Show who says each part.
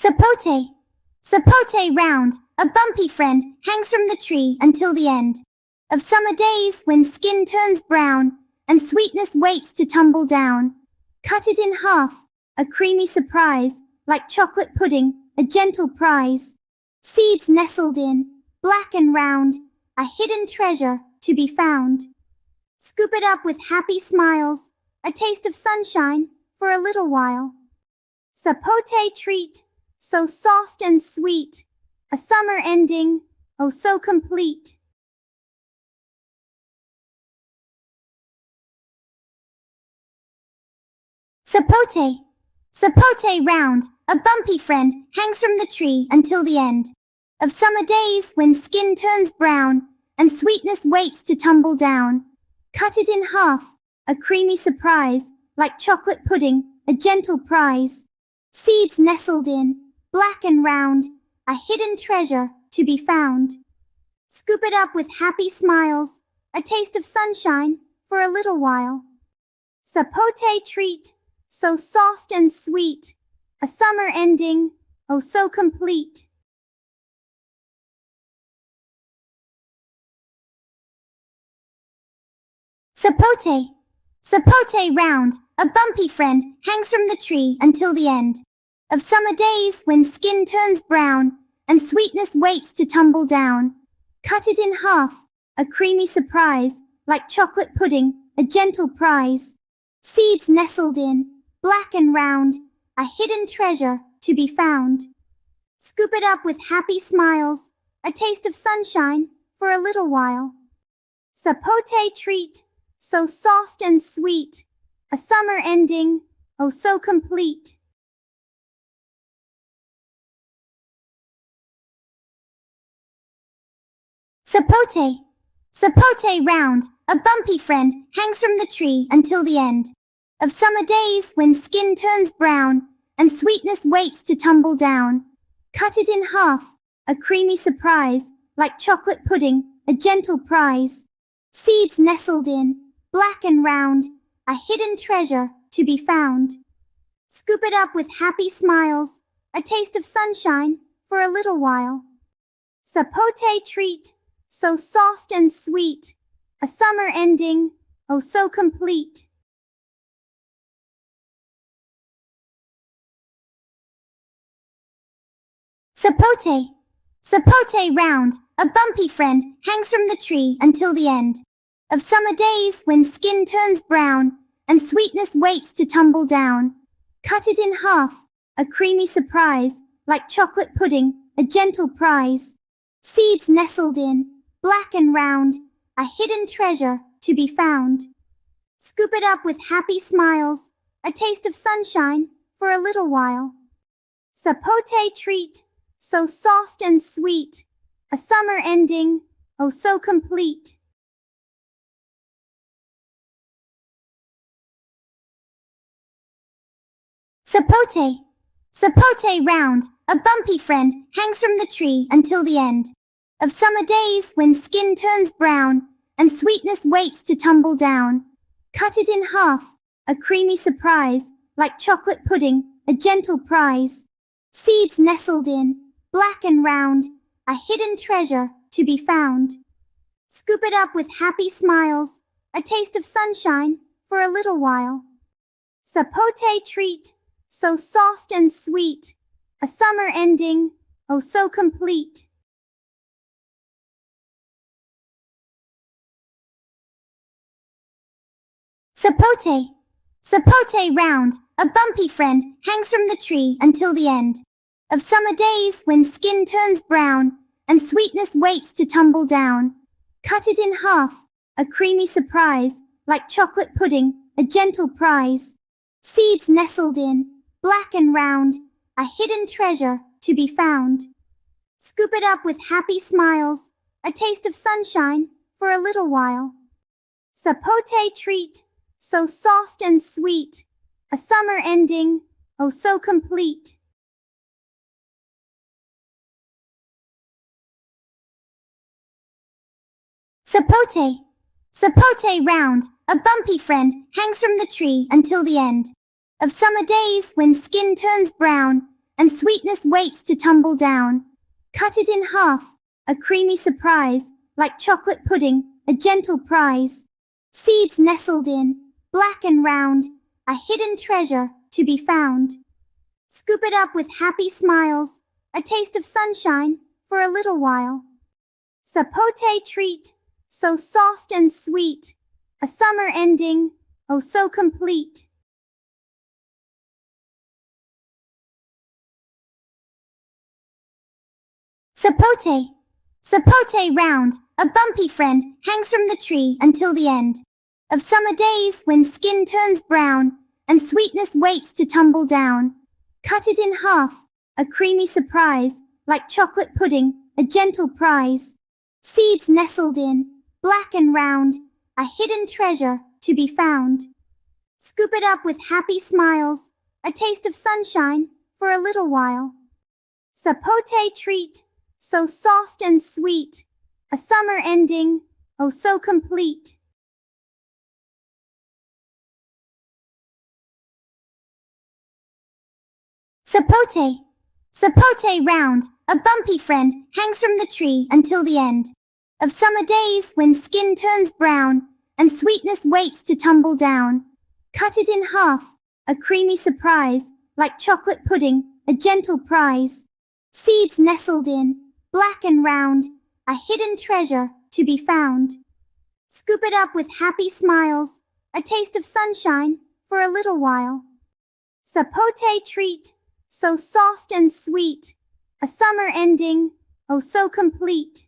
Speaker 1: Sapote. Sapote round, a bumpy friend, hangs from the tree until the end of summer days when skin turns brown and sweetness waits to tumble down. Cut it in half, a creamy surprise, like chocolate pudding, a gentle prize. Seeds nestled in, black and round, a hidden treasure to be found. Scoop it up with happy smiles, a taste of sunshine for a little while. Sapote treat, so soft and sweet, a summer ending, oh so complete. Sapote. Sapote round, a bumpy friend, hangs from the tree until the end of summer days when skin turns brown and sweetness waits to tumble down. Cut it in half, a creamy surprise, like chocolate pudding, a gentle prize. Seeds nestled in, black and round, a hidden treasure to be found. Scoop it up with happy smiles, a taste of sunshine for a little while. Sapote treat, so soft and sweet, a summer ending, oh so complete. Sapote. Sapote round, a bumpy friend, hangs from the tree until the end of summer days when skin turns brown and sweetness waits to tumble down. Cut it in half, a creamy surprise, like chocolate pudding, a gentle prize. Seeds nestled in, black and round, a hidden treasure to be found. Scoop it up with happy smiles, a taste of sunshine for a little while. Sapote treat, so soft and sweet, a summer ending, oh so complete. Sapote. Sapote round, a bumpy friend, hangs from the tree until the end of summer days when skin turns brown and sweetness waits to tumble down. Cut it in half, a creamy surprise, like chocolate pudding, a gentle prize. Seeds nestled in, black and round, a hidden treasure to be found. Scoop it up with happy smiles, a taste of sunshine for a little while. Sapote treat, so soft and sweet, a summer ending, oh so complete. Sapote. Sapote round, a bumpy friend, hangs from the tree until the end of summer days when skin turns brown and sweetness waits to tumble down. Cut it in half, a creamy surprise, like chocolate pudding, a gentle prize. Seeds nestled in, black and round, a hidden treasure to be found. Scoop it up with happy smiles, a taste of sunshine for a little while. Sapote treat, so soft and sweet, a summer ending, oh so complete. Sapote. Sapote round, a bumpy friend, hangs from the tree until the end of summer days when skin turns brown and sweetness waits to tumble down. Cut it in half, a creamy surprise, like chocolate pudding, a gentle prize. Seeds nestled in, black and round, a hidden treasure to be found. Scoop it up with happy smiles, a taste of sunshine for a little while. Sapote treat, so soft and sweet, a summer ending, oh so complete. Sapote. Sapote round, a bumpy friend, hangs from the tree until the end of summer days when skin turns brown and sweetness waits to tumble down. Cut it in half, a creamy surprise, like chocolate pudding, a gentle prize. Seeds nestled in, black and round, a hidden treasure to be found. Scoop it up with happy smiles, a taste of sunshine for a little while. Sapote treat, so soft and sweet, a summer ending, oh so complete. Sapote. Sapote round, a bumpy friend, hangs from the tree until the end of summer days when skin turns brown and sweetness waits to tumble down. Cut it in half, a creamy surprise, like chocolate pudding, a gentle prize. Seeds nestled in, black and round, a hidden treasure to be found. Scoop it up with happy smiles, a taste of sunshine for a little while. Sapote treat, so soft and sweet, a summer ending, oh so complete. Sapote. Sapote round, a bumpy friend, hangs from the tree until the end of summer days when skin turns brown and sweetness waits to tumble down. Cut it in half, a creamy surprise, like chocolate pudding, a gentle prize. Seeds nestled in, black and round, a hidden treasure to be found. Scoop it up with happy smiles, a taste of sunshine for a little while. Sapote treat, so soft and sweet, a summer ending, oh so complete. Sapote. Sapote round, a bumpy friend, hangs from the tree until the end of summer days when skin turns brown and sweetness waits to tumble down. Cut it in half, a creamy surprise, like chocolate pudding, a gentle prize. Seeds nestled in, black and round, a hidden treasure to be found. Scoop it up with happy smiles, a taste of sunshine for a little while. Sapote treat, so soft and sweet, a summer ending, oh so complete.